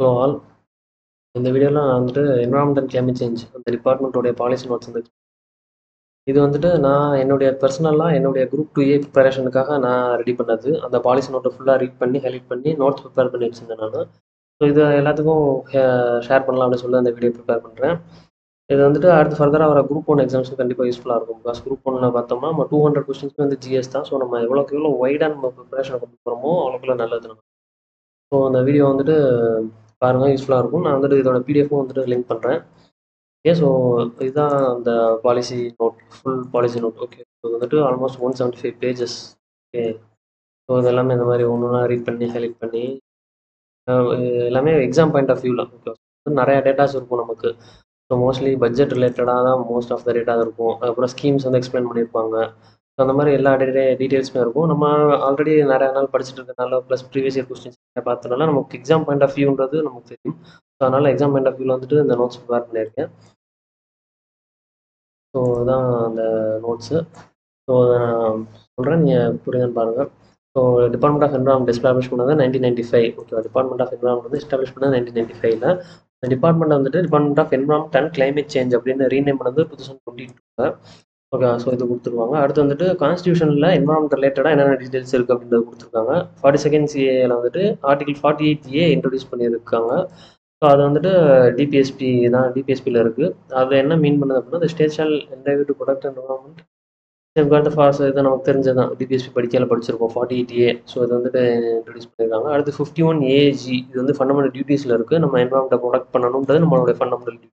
So all இந்த வீடியோலாம் நான் வந்துட்டு என்விரான்மெண்ட் அண்ட் கிளைமேட் சேஞ்ச் அந்த டிபார்ட்மெண்ட்டோடைய பாலிசி நோட்ஸ் வந்து இது வந்துட்டு நான் என்னுடைய குரூப் 2A ப்ரிப்பரேஷனுக்காக நான் ரெடி பண்ணது. அந்த பாலிசி நோட்டை ஃபுல்லாக ரீட் பண்ணி ஹைலைட் பண்ணி நோட்ஸ் ப்ரிப்பேர் பண்ணி வச்சிருந்தேன் நான். ஸோ இது எல்லாத்துக்கும் ஷேர் பண்ணலாம் அப்படின்னு சொல்லி அந்த வீடியோ ப்ரிப்பேர் பண்ணுறேன். இது வந்துட்டு அடுத்து ஃபர்தராக வர குரூப் 1 எக்ஸாம்ஸ்க்கு கண்டிப்பாக யூஸ்ஃபுல்லாக இருக்கும். பிகாஸ் குரூப் 1 பார்த்தோம்னா நம்ம 200 கொஸ்டின்ஸ்க்கு வந்து ஜிஎஸ் தான். ஸோ நம்ம எவ்வளோக்கு எவ்வளோ வைடாக நம்ம ப்ரிப்பரேஷன் கொண்டு போகிறோமோ அவ்வளோக்குள்ள நல்லது நம்ம. ஸோ அந்த வீடியோ வந்துட்டு பாருங்கள், யூஸ்ஃபுல்லாக இருக்கும். நான் வந்துட்டு இதோட பிடிஎஃப்பும் வந்துட்டு லிங்க் பண்ணுறேன். ஓகே. ஸோ இதுதான் அந்த policy note, full policy note. Okay. இது வந்துட்டு ஆல்மோஸ்ட் 175 பேஜஸ். ஓகே. ஸோ இது எல்லாமே இந்த மாதிரி ஒன்று ஒன்றா ரீட் பண்ணி ஹைலைட் பண்ணி எல்லாமே எக்ஸாம் பாயிண்ட் ஆஃப் வியூவில் ஓகே நிறையா டேட்டாஸ் இருக்கும் நமக்கு. ஸோ மோஸ்ட்லி பட்ஜெட் ரிலேட்டடாக தான் மோஸ்ட் ஆஃப் த டேட்டா இருக்கும். அதுக்கப்புறம் ஸ்கீம்ஸ் வந்து எக்ஸ்பிளைன் பண்ணியிருப்பாங்க. ஸோ அந்த மாதிரி எல்லா டீட்டெயில்ஸுமே இருக்கும். நம்ம ஆல்ரெடி நிறையா நாள் படிச்சுட்டு இருக்கனால ப்ளஸ் ப்ரீவியஸ் இயர் கொஸ்டின்ஸ் பார்த்ததுனால நமக்கு எக்ஸாம் பாயிண்ட் ஆஃப் வியூன்றது நமக்கு தெரியும். ஸோ அதனால் எக்ஸாம் பாயிண்ட் ஆஃப் வியூவில் வந்துட்டு இந்த நோட்ஸ் ப்ரிப்பேர் பண்ணியிருக்கேன். ஸோ இதுதான் அந்த நோட்ஸு. ஸோ அதை நான் சொல்கிறேன், நீங்கள் புரியுதுன்னு பாருங்கள். So department of environment establish பண்ணது 1995. ஓகேவா. டிபார்ட்மெண்ட் ஆஃப் என்விரான்மெண்ட் வந்து எஸ்டாப்ளிஷ் பண்ணது 1995. இந்த டிபார்ட்மெண்ட் வந்துட்டு department of environment and climate change அப்படின்னு ரீநேம் பண்ணது 2022. ஓகே. ஸோ இது கொடுத்துருவாங்க. அடுத்து வந்துட்டு கான்ஸ்டியூஷனில் என்விரான்மெண்ட் ரிலேட்டடாக என்னென்ன டீட்டெயில்ஸ் இருக்குது அப்படின்றது கொடுத்துருக்காங்க. 42nd CAல வந்துட்டு ஆர்டிகல் 48A இன்ட்ரடியூஸ் பண்ணியிருக்காங்க. ஸோ அது வந்துட்டு டிபிஎஸ்பி தான், டிபிஎஸ்பியில் இருக்குது. அது என்ன மீன் பண்ணுது அப்படின்னா, இந்த state shall endeavour to protect environment safeguard the forest. இதை நமக்கு தெரிஞ்சது தான், டிபிஎஸ்பி படிச்சிருப்போம் 48A. ஸோ இது வந்துட்டு இன்ட்ரடியூஸ் பண்ணியிருக்காங்க. அடுத்து 51AG, இது வந்து ஃபண்டமெண்டல் டியூட்டிஸில் இருக்குது. நம்ம என்விரான்மெண்ட்டை ப்ரொடக்ட் பண்ணணுன்றது நம்மளுடைய ஃபண்டமெண்டல் டியூட்டி.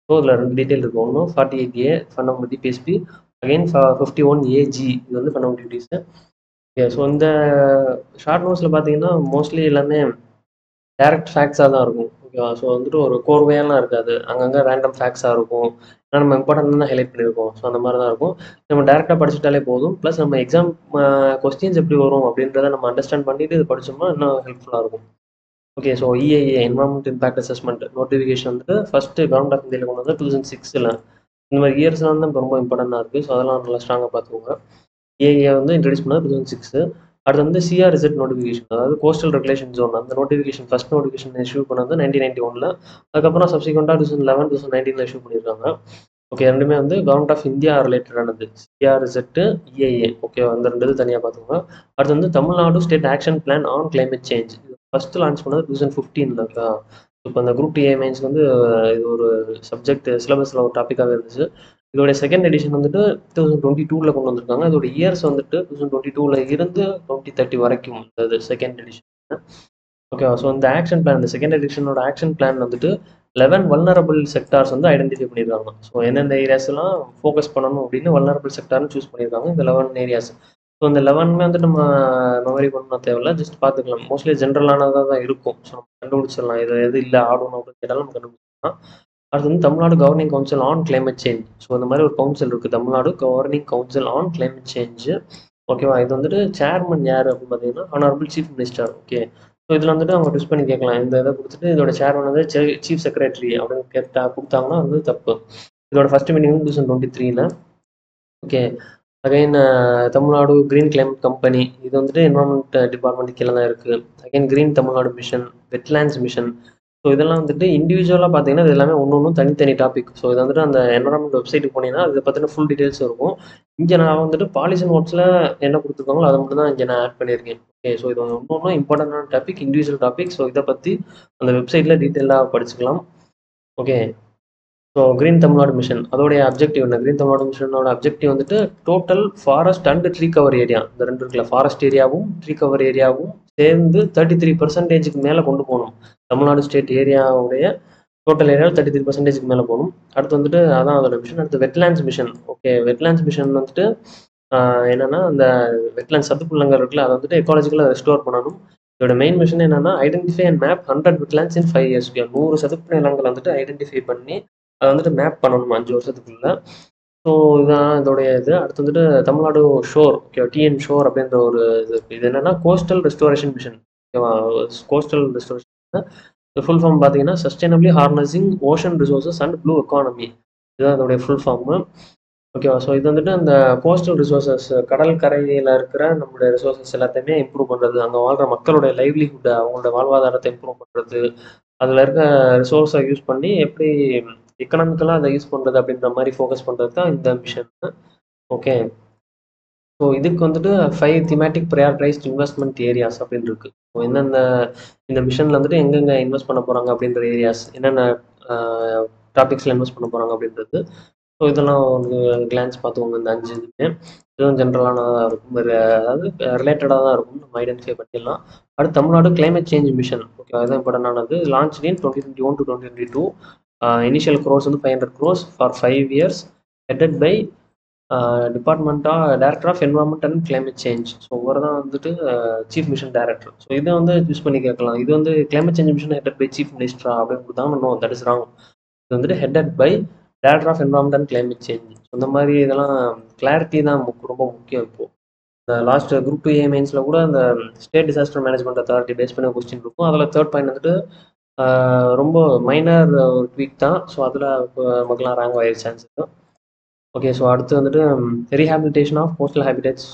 ஸோ இதில் 2 டீட்டெயில் இருக்குது. ஒன்று 48A fundamental DPSP, again 51AG இது வந்து ஃபண்டமெண்டல் டியூட்டிஸு. ஓகே. ஸோ இந்த ஷார்ட் நோட்ஸில் பார்த்தீங்கன்னா மோஸ்ட்லி எல்லாமே டேரக்ட் ஃபேக்ட்ஸாக தான் இருக்கும். ஓகேவா. ஸோ வந்துட்டு ஒரு கோர்வையெல்லாம் இருக்காது. அங்கங்கே ரேண்டம் ஃபேக்ட்ஸாக இருக்கும். ஆனால் நம்ம இம்பார்ட்டன்ட் தான் ஹைலைட் பண்ணியிருக்கோம். ஸோ அந்த மாதிரி தான் இருக்கும். நம்ம டேரெக்டாக படிச்சுட்டாலே போதும். ப்ளஸ் நம்ம எக்ஸாம் கொஸ்டின்ஸ் எப்படி வரும் அப்படின்றத நம்ம அண்டர்ஸ்டாண்ட் பண்ணிட்டு இது படித்தோம்னா இன்னும் ஹெல்ப்ஃபுல்லாக இருக்கும். Okay. So EIA environment impact assessment notification வந்துட்டு ஃபஸ்ட்டு கவர்மெண்ட் ஆஃப் இந்தியாவில் கொண்டு வந்து 2006. இந்த மாதிரி இயர்ஸ்லாம் தான் ரொம்ப இம்பார்ட்டண்டாக இருக்குது. ஸோ அதெல்லாம் நல்லா ஸ்ட்ராங்காக பார்த்துக்கோங்க. EIA வந்து இன்ட்ரடியூஸ் பண்ணது 2006. அடுத்து வந்து CRZ நோட்டிஃபிகேஷன், அதாவது கோஸ்டல் ரெகுலேஷன் ஜோன், அந்த நோட்டிஃபிகேஷன் ஃபர்ஸ்ட் நோட்டிஃபிகேஷன் இஷ்யூ பண்ணது 1991. அதுக்கப்புறம் சப்சிக்வெண்ட்டாக 2011 2019 இஷ்யூ பண்ணியிருக்காங்க. ஓகே. ரெண்டுமே வந்து கவர்மெண்ட் ஆஃப் இந்தியா ரிலேட்டடானது. CRZ, EIA. ஓகே. அந்த ரெண்டு இது தனியாக பார்த்துக்கோங்க. அடுத்து வந்து Tamil Nadu state action plan on climate change, இது ஃபர்ஸ்ட் லான்ச் பண்ணது 2015. இப்போ அந்த குரூப் டிஏ மெயின்ஸ்க்கு வந்து இது ஒரு சப்ஜெக்ட் சிலபஸில் ஒரு டாப்பிக்காகவே இருந்துச்சு. இதோடைய செகண்ட் எடிஷன் வந்துட்டு 2022 கொண்டு வந்திருக்காங்க. இதோட இயர்ஸ் வந்துட்டு 2022 இருந்து 2030 வரைக்கும் இந்த செகண்ட் எடிஷன். ஓகேவா. ஸோ இந்த ஆக்ஷன் பிளான், இந்த செகண்ட் எடிஷனோட ஆக்ஷன் பிளான் வந்துட்டு 11 வல்னரபிள் செக்டார்ஸ் வந்து ஐடென்டிஃபை பண்ணியிருக்காங்க. ஸோ எந்தெந்த ஏரியாஸ்லாம் ஃபோக்கஸ் பண்ணணும் அப்படின்னு வல்னரபிள் செக்டார்னு சூஸ் பண்ணியிருக்காங்க, இந்த 11 ஏரியாஸ். ஸோ இந்த 11மே வந்து நம்ம மெமரி பண்ணணும் தேவையில்ல, ஜஸ்ட் பார்த்துக்கலாம். மோஸ்ட்லி ஜென்ரலானதாக தான் இருக்கும். ஸோ நம்ம கண்டுபிடிச்சிடலாம், இது எது இல்லை ஆடணும் அப்படின்னு கேட்டாலும் நம்ம கண்டுபிடிச்சிடலாம். அடுத்து வந்து Tamil Nadu governing council on climate change. So இந்த மாதிரி ஒரு கவுன்சில் இருக்குது, Tamil Nadu governing council on climate change. ஓகேவா. இது வந்துட்டு சேர்மன் யார் அப்படின்னு பார்த்தீங்கன்னா honourable chief minister. Okay. So இதில் வந்துட்டு அவங்க ட்விஸ்ட் பண்ணி கேட்கலாம், இந்த இதை கொடுத்துட்டு இதோட சேர்மன் வந்து சீஃப் செக்ரட்டரி அப்படின்னு கொடுத்தாங்கன்னா வந்து தப்பு. இதோட first meeting 2023. Okay. Again Tamil Nadu green climate company, இது வந்துட்டு என்வரான்மெண்ட் டிபார்ட்மெண்ட் கீழே தான் இருக்குது. Again green Tamil Nadu mission, wetlands mission. So இதெல்லாம் வந்துட்டு இண்டிவிஜுவலாக பார்த்தீங்கன்னா இது எல்லாமே ஒன்றும் தனித்தனி டாபிக். ஸோ இது வந்துட்டு அந்த என்வரான்மெண்ட் வெப்சைட்டுக்கு போனீங்கன்னா இதை பற்றின ஃபுல் டீட்டெயில்ஸ் இருக்கும். இங்கே நான் வந்துட்டு பாலிசி நோட்ஸில் என்ன கொடுத்துருக்காங்களோ அதை மட்டும் தான் இங்கே நான் ஆட் பண்ணியிருக்கேன். ஓகே. ஸோ இது ஒன்றும் இம்பார்ட்டண்டான டாபிக், இண்டிவிஜுவல் டாபிக். ஸோ இதை பற்றி அந்த வெப்சைட்டில் டீட்டெயிலாக படிச்சுக்கலாம். Okay. So green Tamil Nadu mission அதோடைய அப்ஜெக்டிவ் என்ன? கிரீன் தமிழ்நாடு மிஷனோட அப்ஜெக்டிவ் வந்துட்டு total forest and tree cover area, இந்த ரெண்டு இருக்குல்ல, ஃபாரஸ்ட் ஏரியாவும் ட்ரீ கவர் ஏரியாவும் சேர்ந்து 33% மேலே கொண்டு போகணும். தமிழ்நாடு ஸ்டேட் ஏரியாவுடைய டோட்டல் ஏரியாவில் 33% மேலே போகணும். அடுத்து வந்துட்டு அதான் அதோட மிஷன். அடுத்து wetlands mission. Okay. Wetlands mission வந்துட்டு என்னன்னா அந்த வெட்லேண்ட் சதுப்புநிலங்கள் இருக்குல்ல, அதை வந்துட்டு எக்காலஜிக்கலாக ரெஸ்டோர் பண்ணணும். இதோட மெயின் மிஷன் என்னன்னா identify and map 100 wetlands in 5 years. 100 சதுப்பு நிலங்கள் வந்துட்டு ஐடென்டிஃபை பண்ணி அதை வந்துட்டு மேப் பண்ணணும் 5 வருஷத்துக்குள்ள. ஸோ இதுதான் இதோடைய இது. அடுத்து வந்துட்டு Tamil Nadu sure. Okay. TN sure அப்படின்ற ஒரு இது என்னன்னா கோஸ்டல் ரெஸ்டோரேஷன் மிஷன். ஓகேவா. கோஸ்டல் ரெஸ்டோரேஷன் ஃபுல் ஃபார்ம் பார்த்தீங்கன்னா சஸ்டைனபிளி harnessing ocean resources and blue economy, இதுதான் அதோடைய ஃபுல் ஃபார்மு. ஓகேவா? ஸோ இது வந்துட்டு அந்த கோஸ்டல் ரிசோர்ஸஸ் கடல் கரையில் இருக்கிற நம்மளுடைய ரிசோர்ஸஸ் எல்லாத்தையுமே இம்ப்ரூவ் பண்ணுறது, அங்கே வாழ்கிற மக்களுடைய லைவ்லிஹுட்டை அவங்களோட வாழ்வாதாரத்தை இம்ப்ரூவ் பண்ணுறது, அதில் இருக்க ரிசோர்ஸை யூஸ் பண்ணி எப்படி எக்கனாமிக்கலாக அதை யூஸ் பண்ணுறது அப்படின்ற மாதிரி ஃபோக்கஸ் பண்ணுறது தான் இந்த மிஷன். ஓகே. ஸோ இதுக்கு வந்துட்டு 5 திமேட்டிக் ப்ரையாரிட்டைஸ்ட் இன்வெஸ்ட்மெண்ட் ஏரியாஸ் அப்படின்னு இருக்கு. ஸோ எந்தெந்த இந்த மிஷனில் வந்துட்டு எங்கெங்கே இன்வெஸ்ட் பண்ண போகிறாங்க அப்படின்ற ஏரியாஸ், என்னென்ன டாபிக்ஸில் இன்வெஸ்ட் பண்ண போகிறாங்க அப்படின்றது. ஸோ இதெல்லாம் ஒரு கிளான்ஸ் பார்த்துக்கோங்க. இந்த 5 இதுவுமே இதுவும் ஜென்ரலானதாக இருக்கும், அதாவது ரிலேட்டடாக தான் இருக்கும், நம்ம ஐடென்டிஃபை பண்ணிடலாம். அடுத்து Tamil Nadu climate change mission. Okay, அதுதான் இம்பார்ட்டன்டானது. Launch in 2021 to 2022. Initial crores வந்து 500 crores for 5 years, headed by director of environment and climate change. So இவர் தான் வந்துட்டு சீஃப் மிஷன் டைரக்டர். ஸோ இதை வந்து யூஸ் பண்ணி கேட்கலாம், இது வந்து climate change mission headed by chief மினிஸ்டரா அப்படின்னு கொடுத்தாங்க. No, that is wrong. இது வந்துட்டு headed by director of environment and climate change. இந்த மாதிரி இதெல்லாம் கிளாரிட்டி தான் ரொம்ப முக்கியம். இப்போ இந்த லாஸ்ட் குரூப் 2A மெயின்ஸில் கூட அந்த state disaster management authority base பண்ணி கொஸ்டின் இருக்கும். அதில் தேர்ட் பாயிண்ட் வந்துட்டு ரொம்ப மைனர் ஒரு ட்வீக் தான். ஸோ அதில் மக்கள்லாம் ரேங்க் ஆகிடுச்சு ஆன்சர். ஓகே, ஸோ அடுத்து வந்துட்டு rehabilitation of coastal habitats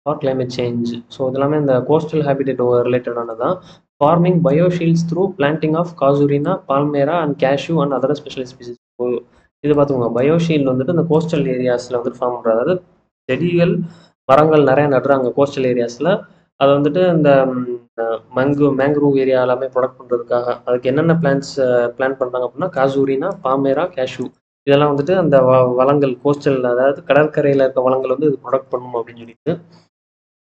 for climate change. So இதெல்லாமே இந்த கோஸ்டல் ஹேபிடேட் ரிலேட்டடானது தான். Farming bioshields through planting of casuarina, palmyra and cashew and other special species. இது பார்த்துக்கோங்க, பயோஷீல்டு வந்துட்டு இந்த கோஸ்டல் ஏரியாஸில் வந்துட்டு ஃபார்ம் பண்ணுறது, அதாவது செடிகள் மரங்கள் நிறைய நடுறாங்க கோஸ்டல் ஏரியாஸில். அதை வந்துட்டு இந்த மேங்க்ரூவ் ஏரியா எல்லாமே ப்ரொடக்ட் பண்ணுறதுக்காக அதுக்கு என்னென்ன பிளான் பண்ணுறாங்க அப்படின்னா, காசூரினா, பால்மேரா, கேஷ்யூ இதெல்லாம் வந்துட்டு அந்த வளங்கள் கோஸ்டல், அதாவது கடற்கரையில் இருக்க வளங்கள் வந்து இது ப்ரொடக்ட் பண்ணணும் அப்படின்னு சொல்லிட்டு.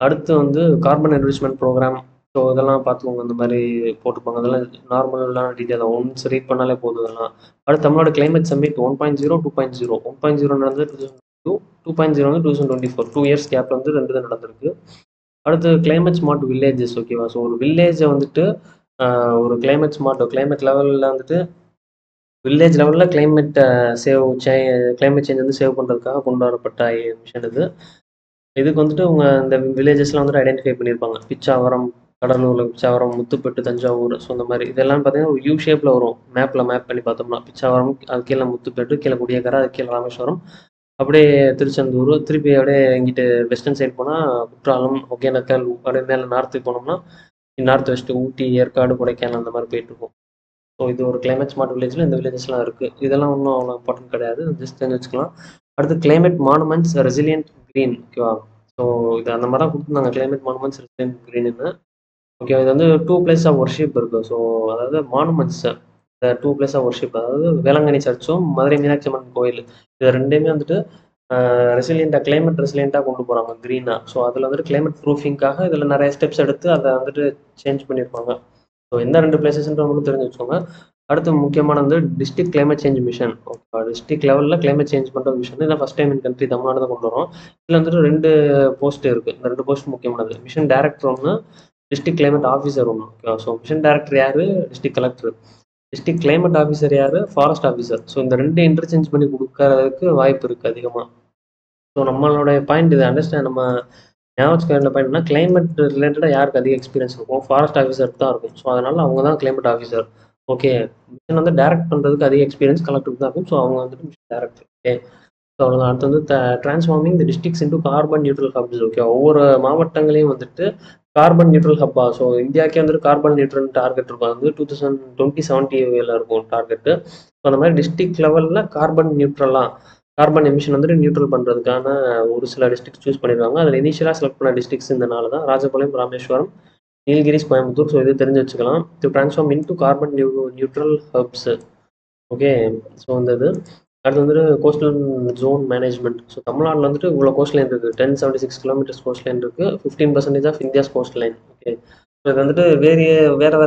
அடுத்து வந்து கார்பன் என்ரிச்மெண்ட் ப்ரோக்ராம். ஸோ இதெல்லாம் பார்த்துக்கோங்க, இந்த மாதிரி போட்டுப்பாங்க. அதெல்லாம் நார்மலான டீட்டெயில் தான், ஒன்ஸ் ரீட் பண்ணாலே போதும் இதெல்லாம். அடுத்து தமிழோட கிளைமேட் சம்மிட் 1.0, 2.0. 1.0 நடந்தது 2022, 2.0 வந்து 2024. 2 years கேப்ல வந்து 2 தான் நடந்திருக்கு. அடுத்து கிளைமேட் ஸ்மார்ட் வில்லேஜஸ். ஓகேவா? ஸோ ஒரு வில்லேஜை வந்துட்டு ஒரு கிளைமேட் ஸ்மார்ட் கிளைமேட் லெவலில் வந்துட்டு வில்லேஜ் லெவலில் கிளைமேட் சேஞ்ச் வந்து சேவ் பண்ணுறதுக்காக கொண்டு வரப்பட்ட மிஷன் இது. இதுக்கு வந்துட்டு இந்த வில்லேஜஸ்லாம் வந்துட்டு ஐடென்டிஃபை பண்ணியிருப்பாங்க. பிச்சாவரம், கடலூர், பிச்சாவரம், முத்துப்பட்டு, தஞ்சாவூர். ஸோ இந்த மாதிரி இதெல்லாம் பார்த்தீங்கன்னா ஒரு யூ ஷேப்பில் வரும். மேப் பண்ணி பார்த்தோம்னா பிச்சாவரம், அது கீழே முத்துப்பேட்டு, கீழே குடியக்கரை, அது கீழே ராமேஸ்வரம், அப்படியே திருச்செந்தூர், திருப்பி அப்படியே இங்கிட்டு வெஸ்டர்ன் சைடு போனால் குற்றாலம், ஒகேனக்கல், அப்படியே மேலே நார்த்துக்கு போனோம்னா நார்த் வெஸ்ட், ஊட்டி, ஏற்காடு, கொடைக்கானல் அந்த மாதிரி போயிட்டு இருக்கும். ஸோ இது ஒரு கிளைமேட் ஸ்மார்ட் வில்லேஜில் இந்த வில்லேஜஸ்லாம் இருக்குது. இதெல்லாம் ஒன்றும் அவ்வளோ இம்பார்ட்டன்ட் கிடையாது, ஜஸ்ட் தெரிஞ்சு வச்சுக்கலாம். அடுத்து கிளைமேட் மானுமெண்ட்ஸ் ரெசிலியன்ட் க்ரீன். ஓகேவா? ஸோ இது அந்த மாதிரி தான் கொடுத்துருந்தாங்க, கிளைமேட் மானுமெண்ட்ஸ் ரெசிலியன்ட் க்ரீன்னு. ஓகே, இது வந்து 2 பிளேஸ் ஆஃப் ஒர்ஷிப் இருக்குது. ஸோ அதாவது மானுமெண்ட்ஸ், இந்த 2 பிளேஸ் ஆஃப் ஒர்ஷிப், அதாவது வேளாங்கண்ணி சர்ச்சும் மதுரை மீனாட்சி அம்மன் கோயில், இது ரெண்டுமே வந்துட்டு கிளைமேட் ரெசிலியண்ட்டாக கொண்டு போகிறாங்க க்ரீனாக. ஸோ அதில் வந்துட்டு கிளைமேட் ப்ரூஃபிங்காக இதில் நிறைய ஸ்டெப்ஸ் எடுத்து அதை வந்துட்டு சேஞ்ச் பண்ணியிருப்பாங்க. ஸோ எந்த 2 பிளேசஸ்ன்ற மட்டும் தெரிஞ்சு வச்சுக்கோங்க. அடுத்து முக்கியமான வந்து district climate change mission. Okay, district லெவலில் கிளைமேட் சேஞ்ச் பண்ணுற மிஷன் இதான் first time in country Tamil Nadu தான் கொண்டு வரோம். இதில் வந்துட்டு 2 போஸ்ட் இருக்குது. இந்த 2 போஸ்ட் முக்கியமானது. மிஷன் டைரக்டர் ஒன்று, டிஸ்ட்ரிக்ட் கிளைமேட் ஆஃபீஸர் ஒன்று. ஓகேவா? ஸோ மிஷன் டைரக்டர் யார்? District collector. District climate officer யார்? Forest officer. ஸோ இந்த 2 இன்டர்சேஞ்ச் பண்ணி கொடுக்கறதுக்கு வாய்ப்பு இருக்குது அதிகமாக. ஸோ நம்மளுடைய பாயிண்ட் இது அண்டர்ஸ்டாண்ட், நம்ம ஞாபகம் பாயிண்ட்னா கிளைமேட் ரிலேட்டடாக யாருக்கு அதிக எக்ஸ்பீரியன்ஸ் இருக்கும்? ஃபாரஸ்ட் ஆஃபீஸருக்கு தான் இருக்கும். ஸோ அதனால் அவங்க தான் கிளைமேட் ஆஃபீஸர். ஓகே, மிஷன் வந்து டைரக்ட் பண்ணுறதுக்கு அதிக எக்ஸ்பீரியன்ஸ் கலெக்டருக்கு தான் இருக்கும். ஸோ அவங்க வந்துட்டு மிஷன் டைரக்டர். ஓகே, ஸோ அவ்வளோதான். அடுத்து வந்து transforming the districts into carbon neutral hubs. Okay, ஒவ்வொரு மாவட்டங்களையும் வந்துட்டு கார்பன் நியூட்ரல் ஹப்பா. ஸோ இந்தியாவுக்கே வந்துட்டு கார்பன் நியூட்ரல் டார்கெட் இருக்கும். அது வந்து 2070 இருக்கும் டார்கெட்டு. ஸோ அந்த மாதிரி டிஸ்ட்ரிக்ட் லெவலில் கார்பன் எமிஷன் வந்துட்டு நியூட்ரல் பண்ணுறதுக்கான ஒரு சில டிஸ்ட்ரிக்ஸ் சூஸ் பண்ணியிருக்காங்க. அதில் இனிஷியலாக செலக்ட் பண்ண டிஸ்ட்ரிக்ஸ் இந்த நாள் தான் ராஜபாளையம், ராமேஸ்வரம், நீலகிரிஸ், கோயம்புத்தூர். ஸோ இது தெரிஞ்சு வச்சுக்கலாம். To transform into carbon neutral hubs. Okay, so இந்த இது அடுத்து வந்துட்டு கோஸ்டல் ஜோன் மேனேஜ்மெண்ட். ஸோ தமிழ்நாட்டில் வந்துட்டு இவ்வளோ கோஸ்ட் லைன் இருக்குது, 1076 கிலோமீட்டர்ஸ் கோஸ்ட் லைன் இருக்குது, 15% of India's coast line. Okay, so இது வந்துட்டு வேறு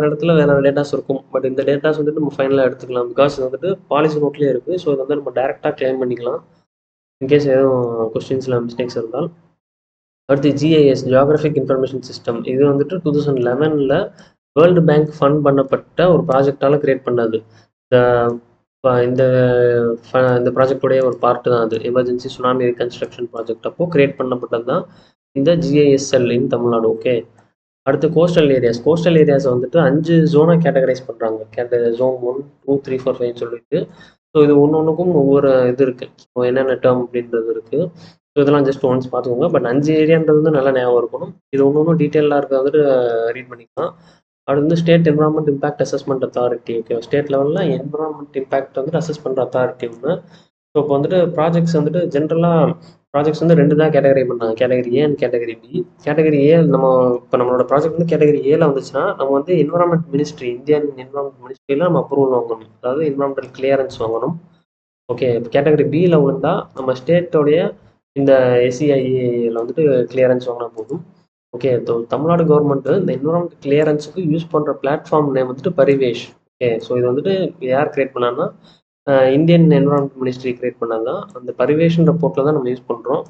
இடத்துல வேறு டேட்டாஸ் இருக்கும். பட் இந்த டேட்டாஸ் வந்துட்டு நம்ம ஃபைனலாக எடுத்துக்கலாம், பிகாஸ் இது வந்துட்டு பாலிசி நோட்லேயே இருக்குது. ஸோ இது வந்து நம்ம டேரெக்டாக கிளைம் பண்ணிக்கலாம் இன்கேஸ் எதுவும் கொஸ்டின்ஸில் மிஸ்டேக்ஸ் இருந்தால். அடுத்து GIS, ஜியோகிராஃபிக் இன்ஃபர்மேஷன் சிஸ்டம். இது வந்துட்டு 2011 வேர்ல்டு பேங்க் ஃபண்ட் பண்ணப்பட்ட ஒரு ப்ராஜெக்டால் கிரியேட் பண்ணது. இந்த ப்ராஜெக்டோடைய ஒரு பார்ட்டு தான் அது. எமர்ஜென்சி சுனாமி ரீகன்ஸ்ட்ரக்ஷன் ப்ராஜெக்ட் அப்போ கிரியேட் பண்ணப்பட்டது தான் இந்த GISL இன் தமிழ்நாடு. ஓகே, அடுத்து கோஸ்டல் ஏரியாஸை வந்துட்டு 5 ஜோனாக கேட்டகரைஸ் பண்ணுறாங்க. ஜோன் 1, 2, 3, 4, 5 சொல்லிட்டு. ஸோ இது ஒவ்வொன்றுக்கும் ஒவ்வொரு இது இருக்குது. ஸோ என்னென்ன டேர்ம் அப்படின்றது இருக்குது. ஸோ இதெல்லாம் ஜஸ்ட் ஒன்ஸ் பார்த்துக்கோங்க. பட் 5 ஏரியான்றது வந்து நல்லா ஞாபகம் இருக்கணும். இது ஒன்று டீட்டெயிலாக இருக்கிறத வந்துட்டு ரீட் பண்ணிக்கலாம். அது வந்து state environment impact assessment authority. Okay, state லெவலில் என்விரான்மெண்ட் இம்பாக்ட் வந்துட்டு அசஸ் பண்ணுற அத்தாரிட்டி ஒன்று. ஸோ இப்போ வந்துட்டு ப்ராஜெக்ட்ஸ் வந்துட்டு ஜென்ரலாக ப்ராஜெக்ட்ஸ் வந்து 2 தான் கேட்டகரி பண்ணுறாங்க. Category A and category B. Category A இப்போ நம்மளோட ப்ராஜெக்ட் வந்து கேட்டகரி ஏல வந்துச்சுன்னா நம்ம வந்து என்விரான்மெண்ட் மினிஸ்ட்ரி, இந்தியன் என்விரான்மெண்ட் மினிஸ்ட்ரியில் நம்ம அப்ரூவல் வாங்கணும். அதாவது என்விரான்மெண்டல் கிளியரன்ஸ் வாங்கணும். ஓகே, இப்போ கேட்டகரி பியில் விழுந்தா நம்ம ஸ்டேட்டோடைய இந்த எஸ்சிஐஏல வந்துட்டு கிளியரன்ஸ் வாங்கினா போதும். ஓகே, தமிழ்நாடு கவர்மெண்ட் இந்த என்விரான்மெண்ட் கிளியரன்ஸுக்கு யூஸ் பண்ணுற பிளாட்ஃபார்ம் நேம் வந்துட்டு பரிவேஷ். ஓகே, ஸோ இது வந்துட்டு யார் கிரியேட் பண்ணாங்கன்னா இந்தியன் என்விரான்மெண்ட் மினிஸ்ட்ரி கிரியேட் பண்ணாங்க. அந்த பரிவேஷன் போர்ட்டில் தான் நம்ம யூஸ் பண்ணுறோம்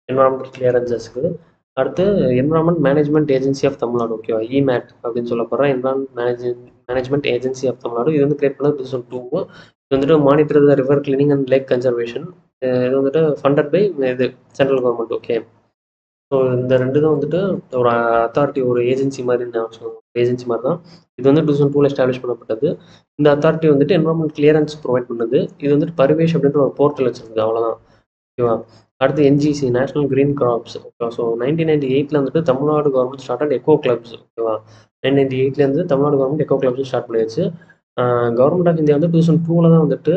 என்விரான்மெண்ட் கிளியரன்சஸ்க்கு. அடுத்து environment management agency of Tamil Nadu. ஓகேவா, இமேட் அப்படின்னு சொல்ல போகிறோம். Environment management agency of Tamil Nadu. இது வந்து கிரியேட் பண்ணது 2002. இது வந்துட்டு monitor the river cleaning and lake conservation. இது வந்துட்டு ஃபண்டட் பை இது சென்ட்ரல் கவர்மெண்ட். ஓகே, ஸோ இந்த 2 தான் வந்துட்டு ஒரு அத்தாரிட்டி, ஒரு ஏஜென்சி மாதிரி ஏஜென்சி மாதிரி தான். இது வந்து 2002 எஸ்டாப்ளிஷ் பண்ணப்பட்டது. இந்த அத்தாரிட்டி வந்துட்டு என்விரான்மெண்ட் கிளியரன்ஸ் ப்ரொவைட் பண்ணுது. இது வந்துட்டு பரிவேஷ் அப்படின்ற ஒரு போர்ட்டல் வச்சிருக்கு, அவ்வளோதான். ஓகேவா. அடுத்து என்ஜிசி, நேஷனல் கிரீன் கிராப்ஸ். ஓகேவா. ஸோ 1998 வந்துட்டு Tamil Nadu government started echo clubs. ஓகேவா, 1998 Tamil Nadu government echo clubs start பண்ணியாச்சு. கவர்மெண்ட் ஆஃப் இந்தியா வந்து 2002 தான் வந்துட்டு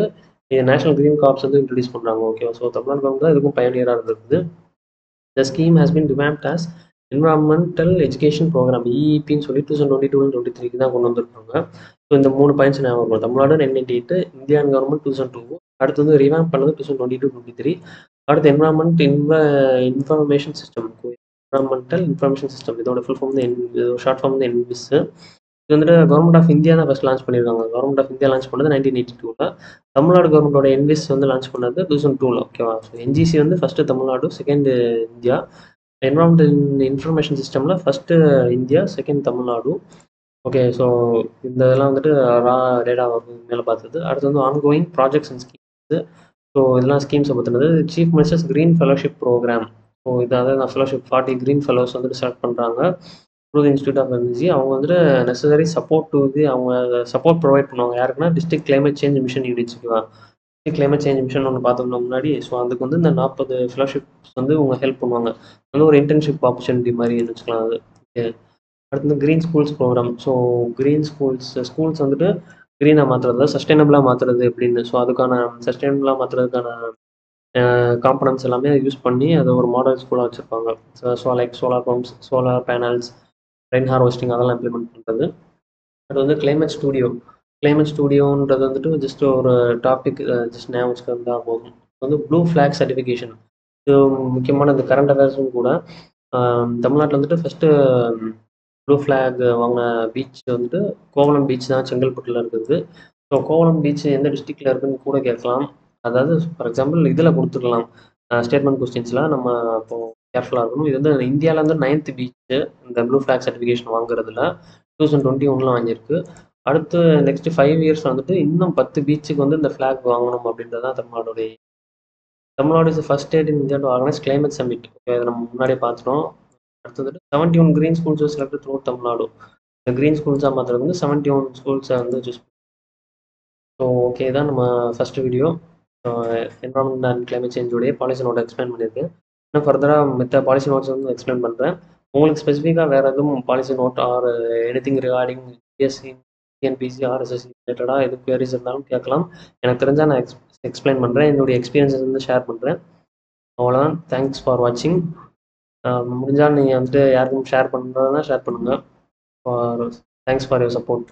நேஷனல் கிரீன் கிராப்ஸ் வந்து இன்ட்ரடியூஸ் பண்ணுறாங்க. ஓகேவா. ஸோ தமிழ்நாடு கவர்மெண்ட் தான் இதுக்கும் பயனியராக இருந்திருக்குது. The scheme has been revamped as environmental education programme, இஇபின்னு சொல்லி 2022-23 தான் கொண்டு வந்திருக்காங்க. ஸோ இந்த 3 பாயிண்ட்ஸ் ஞாபகம் இருக்கும். தமிழ்நாடு 1998, இந்தியன் கவர்மெண்ட் 2002, அடுத்து வந்து ரிவாம்ப் பண்ணது 2022-23. அடுத்து environment information system, environmental information system, இதோட ஃபுல் ஃபார்ம் வந்து ஷார்ட் ஃபார்ம் வந்து என்விஸ். இது வந்துட்டு கவர்மெண்ட் ஆஃப் இந்தியா தான் ஃபஸ்ட் லான்ச் பண்ணியிருக்காங்க. கவர்மெண்ட் ஆஃப் இந்தியா லான்ச் பண்ணது 1982. தமிழ்நாடு கவர்மெண்டோட என்விஸ் வந்து லான்ச் பண்ணது 2002. ஓகேவா. ஸோ என்ஜிசி வந்து first Tamil Nadu, second India. Environmental information சிஸ்டமில் first India, second Tamil Nadu. Okay, so இந்த இதெல்லாம் வந்துட்டு ரா டேட்டா மேலே பார்த்தது. அடுத்து வந்து ongoing projects and schemes. So இதெல்லாம் ஸ்கீம்ஸை பற்றினது. Chief ministers green fellowship programme. So இதாவது நான் ஃபெலோஷிப் 40 க்ரீன் ஃபெலோஸ் வந்துட்டு செலக்ட் பண்ணுறாங்க through the institute of energy. அவங்க வந்துட்டு நெசசரி சப்போர்ட் டு இது அவங்க சப்போர்ட் ப்ரொவைட் பண்ணுவாங்க. யாருக்குன்னா district climate change mission units. ஓகேவா, கிளைமேட் சேஞ்ச் மிஷன் ஒன்று பார்த்தோம்னா முன்னாடி. ஸோ அதுக்கு வந்து இந்த 40 ஃபெலோஷிப்ஸ் வந்து உங்க ஹெல்ப் பண்ணுவாங்க. அது ஒரு இன்டர்ன்ஷிப் ஆப்பர்ச்சுனிட்டி மாதிரி வச்சுக்கலாம் அது. ஓகே, அடுத்து green schools programme. So green schools வந்துட்டு க்ரீனாக மாற்றுறது, சஸ்டைனபிளாக மாற்றுறது எப்படின்னு. ஸோ அதுக்கான சஸ்டைனபிளாக மாற்றுறதுக்கான காம்பனன்ட்ஸ் எல்லாமே யூஸ் பண்ணி அதை ஒரு மாடல் ஸ்கூலாக வச்சுருப்பாங்க. So like solar pumps, solar panels, rain harvesting அதெல்லாம் இம்ப்ளிமெண்ட் பண்ணுறது. அது வந்து கிளைமேட் ஸ்டூடியோன்றது வந்துட்டு ஜஸ்ட் ஒரு டாபிக் ஜஸ்ட் ஞாபகம் வச்சுக்கிறதா போதும். வந்து ப்ளூ ஃப்ளாக் சர்டிஃபிகேஷன், இது முக்கியமான இந்த கரண்ட் அஃபேர்ஸும் கூட. தமிழ்நாட்டில் வந்துட்டு ஃபஸ்ட்டு ப்ளூ ஃப்ளாக் வாங்கின பீச் வந்துட்டு கோவளம் பீச் தான், செங்கல்பட்டில் இருக்குது. ஸோ கோவளம் பீச் எந்த டிஸ்ட்ரிக்டில் இருக்குன்னு கூட கேட்கலாம். அதாவது ஃபார் எக்ஸாம்பிள் இதில் கொடுத்துக்கலாம், ஸ்டேட்மெண்ட் கொஸ்டின்ஸில் நம்ம இப்போது கேர்ஃபுல்லாக இருக்கணும். இது வந்து இந்தியாவில் வந்து 9th பீச்சு இந்த ப்ளூ ஃப்ளாக் சர்டிஃபிகேஷன் வாங்குறதுல 2021 வாங்கியிருக்கு. அடுத்து நெக்ஸ்ட் 5 இயர்ஸ் வந்துட்டு இன்னும் 10 பீச்சுக்கு வந்து இந்த ஃப்ளாக் வாங்கணும் அப்படின்றது தான் Tamil Nadu is first state in India to organise climate summit. Okay, இதை நம்ம முன்னாடியே பார்த்துட்டோம். அடுத்து வந்துட்டு 71 green schools selected through Tamil Nadu. இந்த க்ரீன் ஸ்கூல்ஸாக மாற்றுறது வந்து 71 ஸ்கூல்ஸை வந்து சூஸ். ஸோ ஓகே, தான் நம்ம first video environment and climate சேஞ்சோடைய பாலிசி நோட்டை எக்ஸ்பிளைன் பண்ணியிருக்கேன். இன்னும் ஃபர்தராக மற்ற பாலிசி நோட்ஸ் வந்து எக்ஸ்பிளைன் பண்ணுறேன். உங்களுக்கு ஸ்பெசிஃபிக்காக வேறு எதுவும் policy note or anything regarding PSC, TNPSC, RSSC ரிலேட்டடாக எது குயரிஸ் இருந்தாலும் கேட்கலாம். எனக்கு தெரிஞ்சால் நான் எக்ஸ்பிளைன் பண்ணுறேன், என்னுடைய எக்ஸ்பீரியன்ஸஸ் வந்து ஷேர் பண்ணுறேன். அவ்வளோதான். தேங்க்ஸ் ஃபார் வாட்சிங். முடிஞ்சால் நீங்கள் வந்துட்டு யாருக்கும் ஷேர் பண்ணுறதுனா ஷேர் பண்ணுங்கள். Thanks for your support.